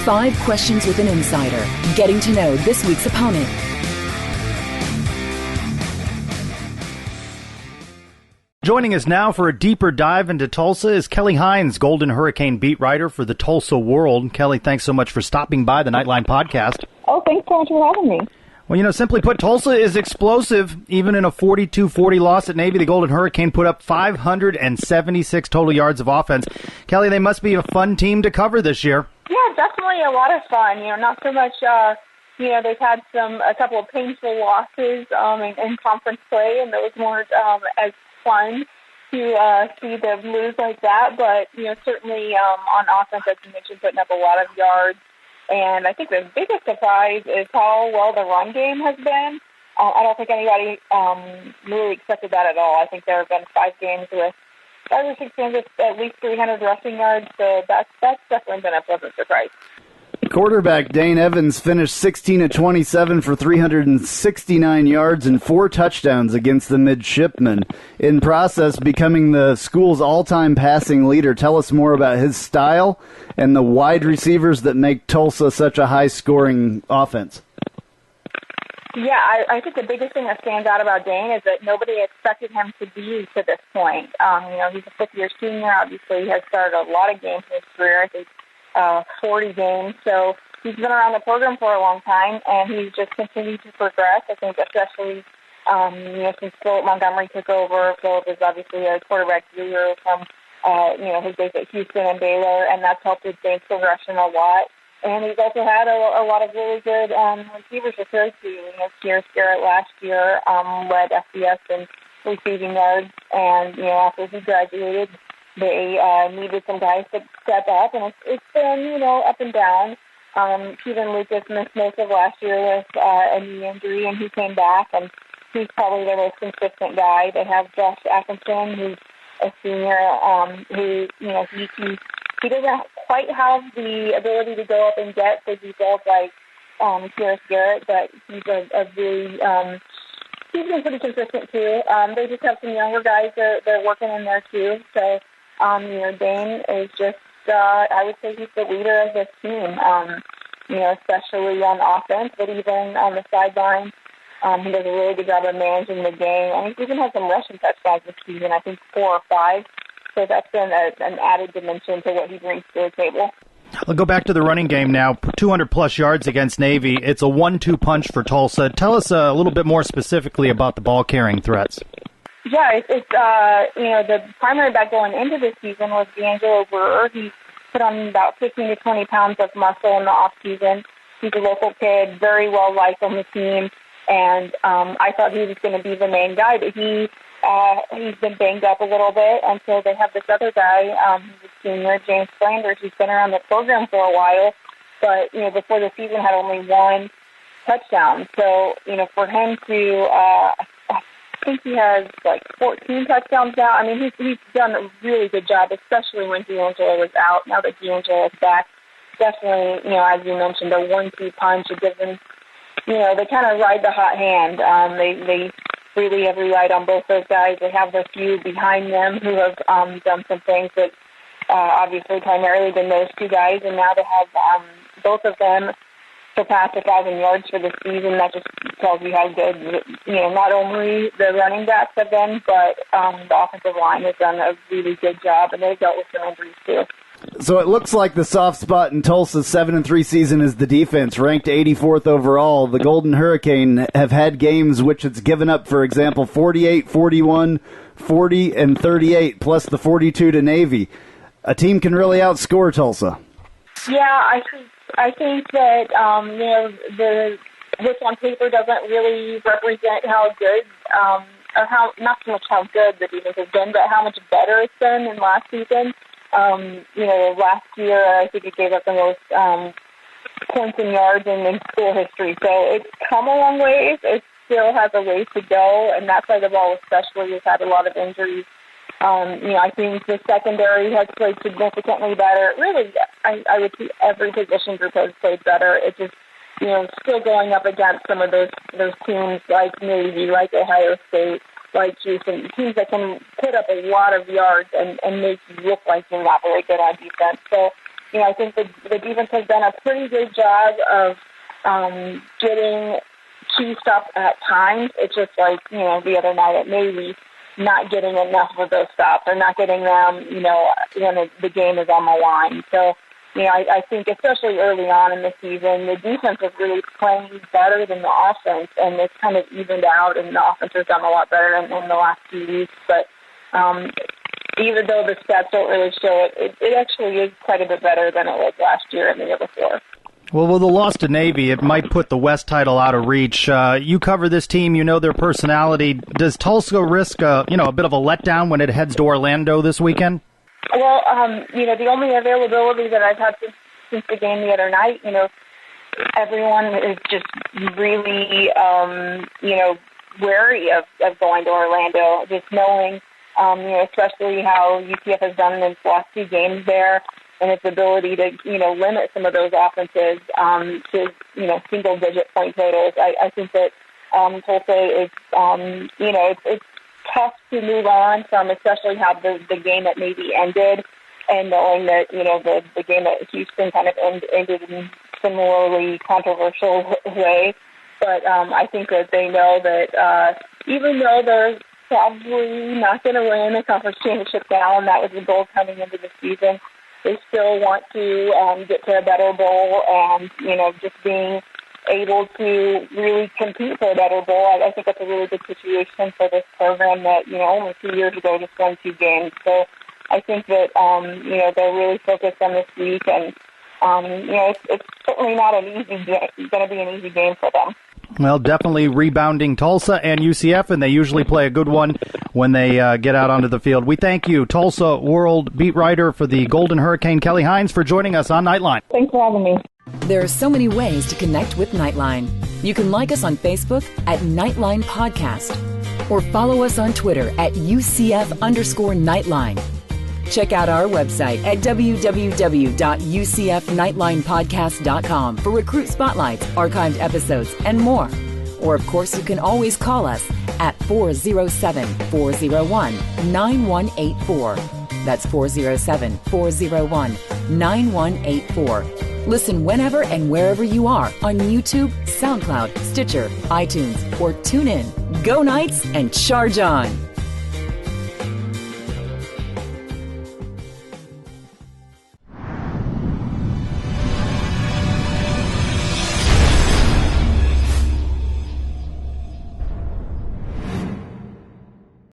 5 questions with an insider, getting to know this week's opponent. Joining us now for a deeper dive into Tulsa is Kelly Hines, Golden Hurricane beat writer for the Tulsa World. Kelly, thanks so much for stopping by the Knightline podcast. Oh, thanks so much for having me. Well, simply put, Tulsa is explosive. Even in a 42-40 loss at Navy, the Golden Hurricane put up 576 total yards of offense. Kelly, they must be a fun team to cover this year. Yeah, definitely a lot of fun. Not so much, they've had a couple of painful losses in conference play, and those weren't as fun to see them lose like that. But, certainly on offense, as you mentioned, putting up a lot of yards. And I think the biggest surprise is how well the run game has been. I don't think anybody really expected that at all. I think there have been 5 games with 5 or 6 games with at least 300 rushing yards, so that's definitely been a pleasant surprise. Quarterback Dane Evans finished 16 of 27 for 369 yards and 4 touchdowns against the midshipmen. In process, becoming the school's all-time passing leader. Tell us more about his style and the wide receivers that make Tulsa such a high-scoring offense. Yeah, I think the biggest thing that stands out about Dane is that nobody expected him to be to this point. He's a fifth-year senior. Obviously, he has started a lot of games in his career. I think 40 games. So he's been around the program for a long time, and he's just continued to progress. I think especially, since Philip Montgomery took over. Philip is obviously a quarterback guru from, his days at Houston and Baylor, and that's helped his Dane's progression a lot. And he's also had a lot of really good receivers to throw to. Kearse Garrett last year led FBS in receiving yards, and, after he graduated, they needed some guys to step up, and it's been, up and down. Steven Lucas missed most of last year with a knee injury, and he came back, and he's probably their most consistent guy. They have Josh Atkinson, who's a senior, who, he doesn't quite have the ability to go up and get the details like Kearse Garrett, but he's a really he's been pretty consistent too. They just have some younger guys that they're working in there too. So, Dane is just, I would say he's the leader of this team, especially on offense, but even on the sideline. He does a really good job of managing the game. And he's even had some rushing touchdowns this season, I think 4 or 5. So that's been an added dimension to what he brings to the table. I'll go back to the running game now. 200-plus yards against Navy. It's a 1-2 punch for Tulsa. Tell us a little bit more specifically about the ball-carrying threats. Yeah, it's the primary back going into this season was D'Angelo Brewer. He put on about 15 to 20 pounds of muscle in the off-season. He's a local kid, very well-liked on the team, and I thought he was going to be the main guy, but he's been banged up a little bit, and so they have this other guy, who's a senior, James Flanders, who's been around the program for a while, but, before the season had only 1 touchdown. So, for him to, I think he has 14 touchdowns now. I mean, he's done a really good job, especially when D'Angelo was out. Now that D'Angelo is back, definitely, as you mentioned, a 1-2 punch. It gives them, they kind of ride the hot hand. They really have relied on both those guys. They have a few behind them who have done some things that obviously primarily been those 2 guys, and now they have both of them surpassed 1,000 yards for the season. That just tells you how good, not only the running backs have been, but the offensive line has done a really good job, and they've dealt with some injuries too. So it looks like the soft spot in Tulsa's 7-3 season is the defense, ranked 84th overall. The Golden Hurricane have had games which it's given up, for example, 48, 41, 40, and 38, plus the 42 to Navy. A team can really outscore Tulsa. Yeah, I think that, this on paper doesn't really represent how good, or how, not so much how good the defense has been, but how much better it's been than last season. Last year, I think it gave up the most points and yards in school history. So it's come a long ways. It still has a ways to go, and that side of the ball especially has had a lot of injuries. I think the secondary has played significantly better. Really, I would see every position group has played better. It just, still going up against some of those teams like Navy, like Ohio State, like Houston, teams that can put up a lot of yards and make you look like you're not very good on defense. So I think the defense has done a pretty good job of getting key stops at times. It's just like, the other night at Navy, not getting enough of those stops or not getting them, when the game is on the line. So, I think especially early on in the season, the defense is really playing better than the offense, and it's kind of evened out, and the offense has done a lot better in the last few weeks. But even though the stats don't really show it, it actually is quite a bit better than it was last year and the year before. Well, with the loss to Navy, it might put the West title out of reach. You cover this team, you know their personality. Does Tulsa risk a bit of a letdown when it heads to Orlando this weekend? Well, the only availability that I've had since the game the other night, everyone is just really, wary of going to Orlando, just knowing, especially how UCF has done in its last two games there, and its ability to, limit some of those offenses to, single-digit point totals. I think that Tulsa is, it's tough to move on from, especially how the game at Navy ended, and knowing that, the game at Houston kind of ended in similarly controversial way. But I think that they know that even though they're probably not going to win a conference championship now, and that was the goal coming into the season, they still want to get to a better bowl, and, just being able to really compete for a better bowl. I think that's a really good situation for this program that, only 2 years ago just won 2 games. So I think that, they're really focused on this week, and, it's certainly not going to be an easy game for them. Well, definitely rebounding Tulsa and UCF, and they usually play a good one when they get out onto the field. We thank you, Tulsa World beat writer for the Golden Hurricane, Kelly Hines, for joining us on Knightline. Thanks for having me. There are so many ways to connect with Knightline. You can like us on Facebook at Knightline Podcast, or follow us on Twitter at UCF_Knightline. Check out our website at www.ucfnightlinepodcast.com for recruit spotlights, archived episodes, and more. Or, of course, you can always call us at 407-401-9184. That's 407-401-9184. Listen whenever and wherever you are on YouTube, SoundCloud, Stitcher, iTunes, or TuneIn. Go Knights and charge on!